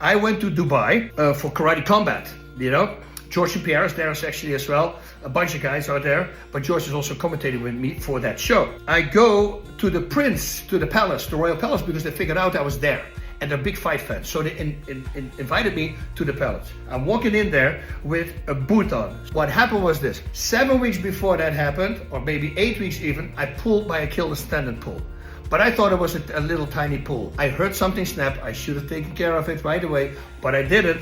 I went to Dubai for karate combat, you know. George and Pierre is there actually as well. A bunch of guys are there, but George is also commentating with me for that show. I go to the Prince, to the palace, the royal palace, because they figured out I was there. And they're big fight fans, so they invited me to the palace. I'm walking in there with a boot on. What happened was this: 7 weeks before that happened, or maybe 8 weeks even, I pulled my Achilles tendon pull. But I thought it was a little tiny pull. I heard something snap. I should have taken care of it right away, but I didn't,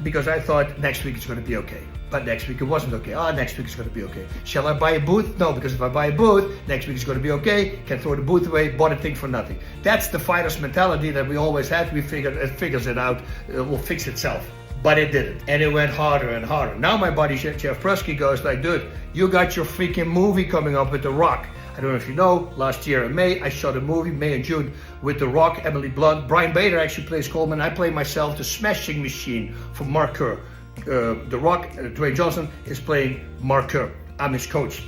because I thought next week it's going to be okay. But next week it wasn't okay. Next week it's going to be okay. Shall I buy a boot? No, because if I buy a boot, next week it's going to be okay. Can throw the boot away, bought a thing for nothing. That's the fighter's mentality that we always had. We figured it figures it out, it will fix itself. But it didn't. And it went harder and harder. Now my buddy Jeff Prusky goes like, dude, you got your freaking movie coming up with The Rock. I don't know if you know, last year in May, I shot a movie, May and June, with The Rock, Emily Blunt. Brian Bader actually plays Coleman. I play myself, the smashing machine from Mark Kerr. The Rock, Dwayne Johnson, is playing Mark Kerr. I'm his coach.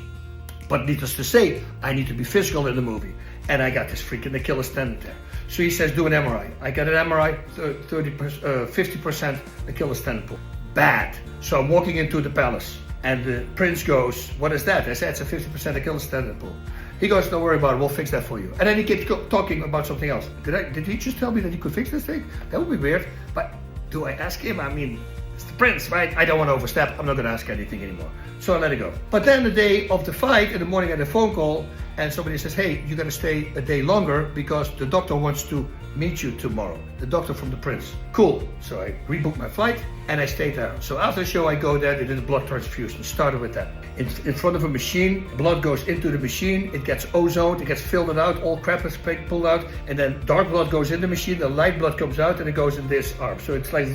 But needless to say, I need to be physical in the movie. And I got this freaking Achilles tendon there. So he says, do an MRI. I got an MRI, 50% Achilles tendon pull. Bad. So I'm walking into the palace. And the prince goes, what is that? I said, it's a 50% Achilles tendon pull. He goes, don't worry about it, we'll fix that for you. And then he keeps talking about something else. Did he just tell me that he could fix this thing? That would be weird. But do I ask him? I mean, it's the prince, right? I don't want to overstep. I'm not going to ask anything anymore. So I let it go. But then the day of the fight, in the morning I had a phone call, and somebody says, hey, you're going to stay a day longer because the doctor wants to meet you tomorrow. The doctor from the prince. Cool. So I rebooked my flight and I stayed there. So after the show I go there, they did a blood transfusion. Started with that. In front of a machine, blood goes into the machine, it gets ozoned, it gets filtered out, all crap is pulled out, and then dark blood goes in the machine, the light blood comes out and it goes in this arm. So it's like,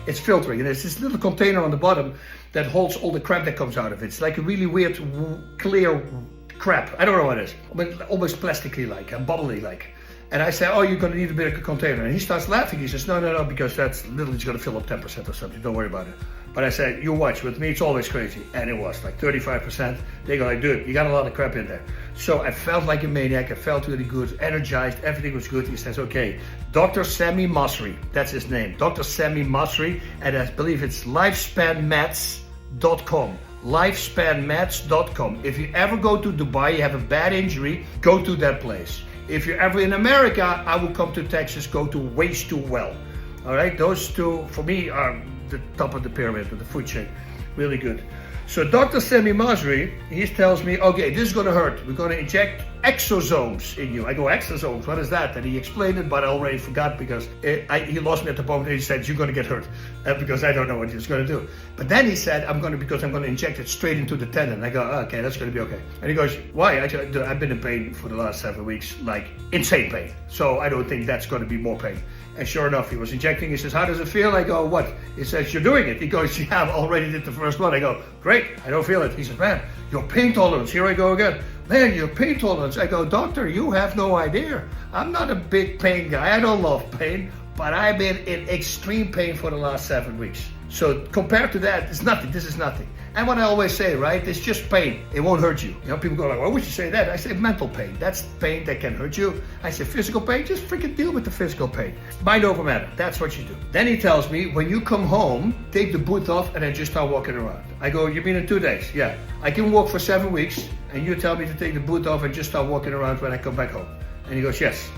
it's filtering. And there's this little container on the bottom that holds all the crap that comes out of it. It's like a really weird, clear crap. I don't know what it is. But almost plasticky like, and bubbly like. And I say, oh, you're going to need a bigger container. And he starts laughing. He says, no, because that's literally going to fill up 10% or something. Don't worry about it. But I said, you watch. With me, it's always crazy. And it was like 35%. They go like, dude, you got a lot of crap in there. So I felt like a maniac. I felt really good, energized. Everything was good. He says, okay, Dr. Sammy Masri. That's his name. Dr. Sammy Masri. And I believe it's lifespanmats.com. lifespanmats.com. If you ever go to Dubai, you have a bad injury, go to that place. If you're ever in America, I will come to Texas, go to Waste to Well. All right, those two for me are the top of the pyramid, of the food chain. Really good. So Dr. Sammy Masri, he tells me, okay, this is going to hurt. We're going to inject exosomes in you. I go, exosomes, what is that? And he explained it, but I already forgot because he lost me at the moment. He said, you're going to get hurt because I don't know what he's going to do. But then he said, because I'm going to inject it straight into the tendon. I go, okay, that's going to be okay. And he goes, why? I've been in pain for the last 7 weeks, like insane pain. So I don't think that's going to be more pain. And sure enough, he was injecting. He says, how does it feel? I go, what? He says, you're doing it. He goes, yeah, I already did the first one. I go, great, I don't feel it. He says, man, your pain tolerance. Here I go again. Man, your pain tolerance. I go, doctor, you have no idea. I'm not a big pain guy. I don't love pain, but I've been in extreme pain for the last 7 weeks. So compared to that, it's nothing. This is nothing. And what I always say, right, it's just pain. It won't hurt you. You know, people go like, why would you say that? I say mental pain. That's pain that can hurt you. I say physical pain, just freaking deal with the physical pain. Mind over matter. That's what you do. Then he tells me, when you come home, take the boot off and then just start walking around. I go, you mean in 2 days? Yeah. I can walk for 7 weeks and you tell me to take the boot off and just start walking around when I come back home. And he goes, yes.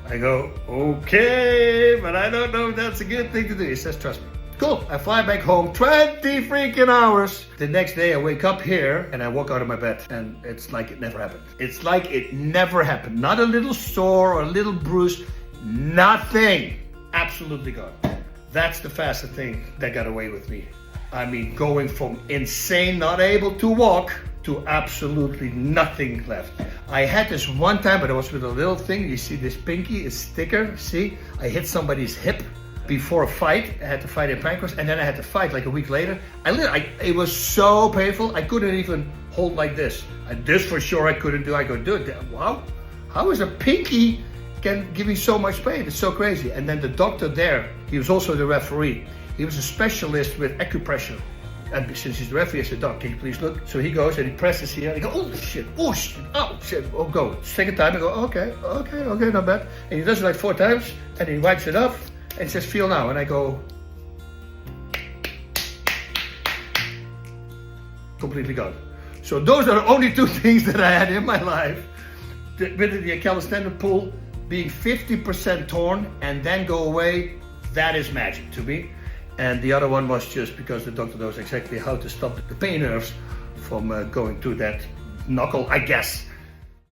I go, okay, but I don't know if that's a good thing to do. He says, trust me. Cool, I fly back home, 20 freaking hours. The next day I wake up here and I walk out of my bed and it's like it never happened. It's like it never happened. Not a little sore or a little bruise, nothing. Absolutely gone. That's the fastest thing that got away with me. I mean, going from insane, not able to walk, to absolutely nothing left. I had this one time, but it was with a little thing. You see this pinky is thicker, see? I hit somebody's hip. Before a fight, I had to fight in Pancras, and then I had to fight like a week later. It was so painful, I couldn't even hold like this. This for sure I couldn't do. I go, dude, wow, how is a pinky can give me so much pain? It's so crazy. And then the doctor there, he was also the referee. He was a specialist with acupressure. And since he's the referee, I said, Doc, can you please look? So he goes and he presses here. I go, oh shit, oh shit, oh go. Second time, I go, okay, not bad. And he does it like 4 times, and he wipes it off. and says, feel now. And I go, completely gone. So those are the only two things that I had in my life. With the Achilles tendon pull being 50% torn and then go away, that is magic to me. And the other one was just because the doctor knows exactly how to stop the pain nerves from going to that knuckle, I guess.